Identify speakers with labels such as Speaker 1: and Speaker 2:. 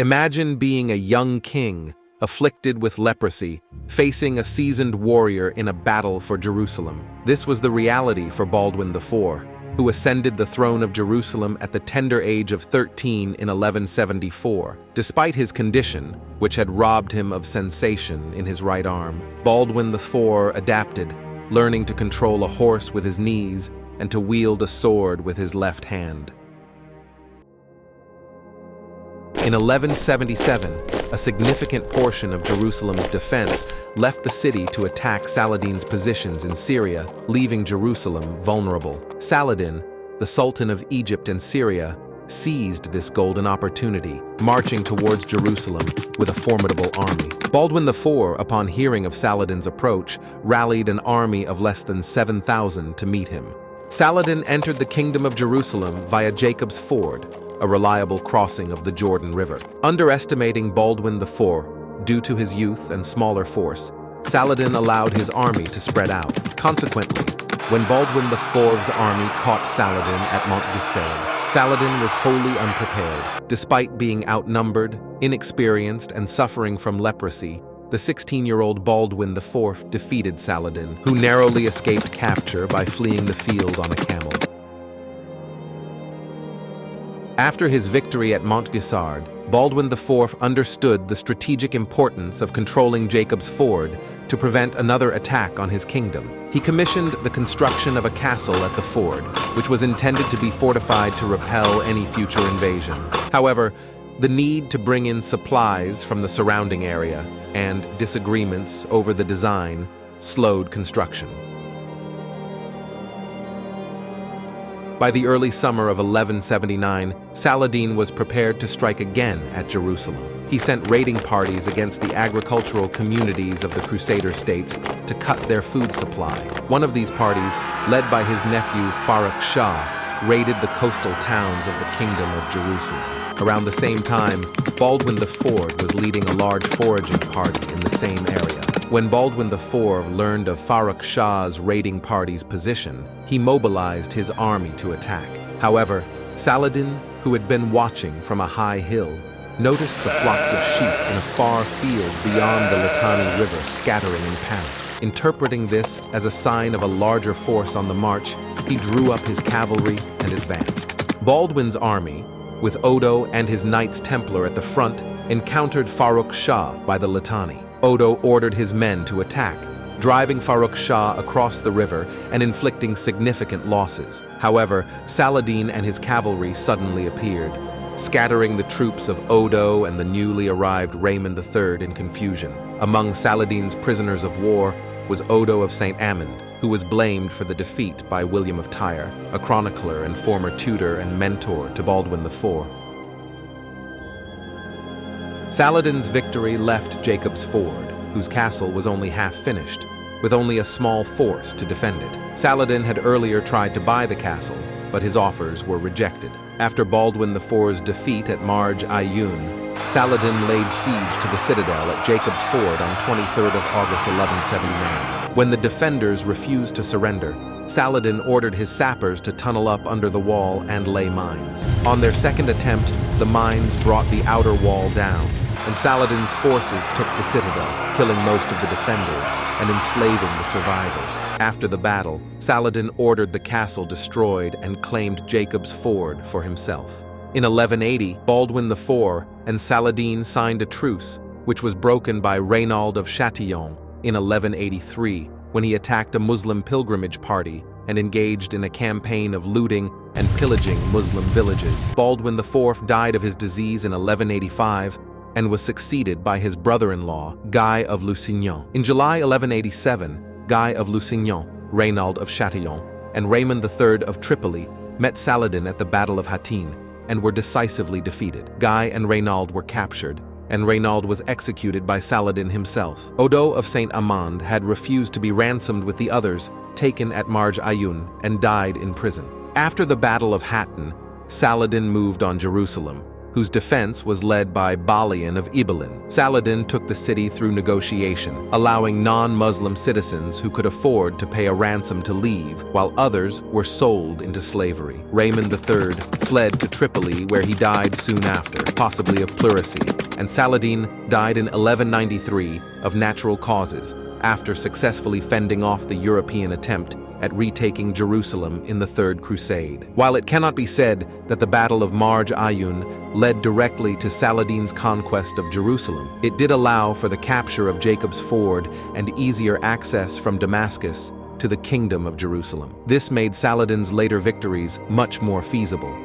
Speaker 1: Imagine being a young king, afflicted with leprosy, facing a seasoned warrior in a battle for Jerusalem. This was the reality for Baldwin IV, who ascended the throne of Jerusalem at the tender age of 13 in 1174. Despite his condition, which had robbed him of sensation in his right arm, Baldwin IV adapted, learning to control a horse with his knees and to wield a sword with his left hand. In 1177, a significant portion of Jerusalem's defense left the city to attack Saladin's positions in Syria, leaving Jerusalem vulnerable. Saladin, the Sultan of Egypt and Syria, seized this golden opportunity, marching towards Jerusalem with a formidable army. Baldwin IV, upon hearing of Saladin's approach, rallied an army of less than 7,000 to meet him. Saladin entered the kingdom of Jerusalem via Jacob's Ford, a reliable crossing of the Jordan River. Underestimating Baldwin IV due to his youth and smaller force, Saladin allowed his army to spread out. Consequently, when Baldwin IV's army caught Saladin at Montgisard, Saladin was wholly unprepared. Despite being outnumbered, inexperienced, and suffering from leprosy, the 16-year-old Baldwin IV defeated Saladin, who narrowly escaped capture by fleeing the field on a camel. After his victory at Montgisard, Baldwin IV understood the strategic importance of controlling Jacob's Ford to prevent another attack on his kingdom. He commissioned the construction of a castle at the ford, which was intended to be fortified to repel any future invasion. However, the need to bring in supplies from the surrounding area and disagreements over the design slowed construction. By the early summer of 1179, Saladin was prepared to strike again at Jerusalem. He sent raiding parties against the agricultural communities of the Crusader states to cut their food supply. One of these parties, led by his nephew Farrukh Shah, raided the coastal towns of the Kingdom of Jerusalem. Around the same time, Baldwin IV was leading a large foraging party in the same area. When Baldwin IV learned of Farrukh Shah's raiding party's position, he mobilized his army to attack. However, Saladin, who had been watching from a high hill, noticed the flocks of sheep in a far field beyond the Litani River scattering in panic. Interpreting this as a sign of a larger force on the march, he drew up his cavalry and advanced. Baldwin's army, with Odo and his Knights Templar at the front, encountered Farrukh Shah by the Litani. Odo ordered his men to attack, driving Farrukh Shah across the river and inflicting significant losses. However, Saladin and his cavalry suddenly appeared, scattering the troops of Odo and the newly arrived Raymond III in confusion. Among Saladin's prisoners of war was Odo of St. Amand, who was blamed for the defeat by William of Tyre, a chronicler and former tutor and mentor to Baldwin IV. Saladin's victory left Jacob's Ford, whose castle was only half finished, with only a small force to defend it. Saladin had earlier tried to buy the castle, but his offers were rejected. After Baldwin IV's defeat at Marj Ayyun, Saladin laid siege to the citadel at Jacob's Ford on 23rd of August 1179. When the defenders refused to surrender, Saladin ordered his sappers to tunnel up under the wall and lay mines. On their second attempt, the mines brought the outer wall down, and Saladin's forces took the citadel, killing most of the defenders and enslaving the survivors. After the battle, Saladin ordered the castle destroyed and claimed Jacob's Ford for himself. In 1180, Baldwin IV and Saladin signed a truce, which was broken by Raynald of Chatillon in 1183, when he attacked a Muslim pilgrimage party and engaged in a campaign of looting and pillaging Muslim villages. Baldwin IV died of his disease in 1185 and was succeeded by his brother-in-law, Guy of Lusignan. In July 1187, Guy of Lusignan, Raynald of Chatillon, and Raymond III of Tripoli met Saladin at the Battle of Hattin and were decisively defeated. Guy and Raynald were captured, and Raynald was executed by Saladin himself. Odo of St. Amand had refused to be ransomed with the others, taken at Marj Ayyun, and died in prison. After the Battle of Hattin, Saladin moved on Jerusalem, whose defense was led by Baldwin of Ibelin. Saladin took the city through negotiation, allowing non-Muslim citizens who could afford to pay a ransom to leave, while others were sold into slavery. Raymond III fled to Tripoli, where he died soon after, possibly of pleurisy, and Saladin died in 1193 of natural causes, after successfully fending off the European attempt at retaking Jerusalem in the Third Crusade. While it cannot be said that the Battle of Marj Ayyun led directly to Saladin's conquest of Jerusalem, it did allow for the capture of Jacob's Ford and easier access from Damascus to the Kingdom of Jerusalem. This made Saladin's later victories much more feasible.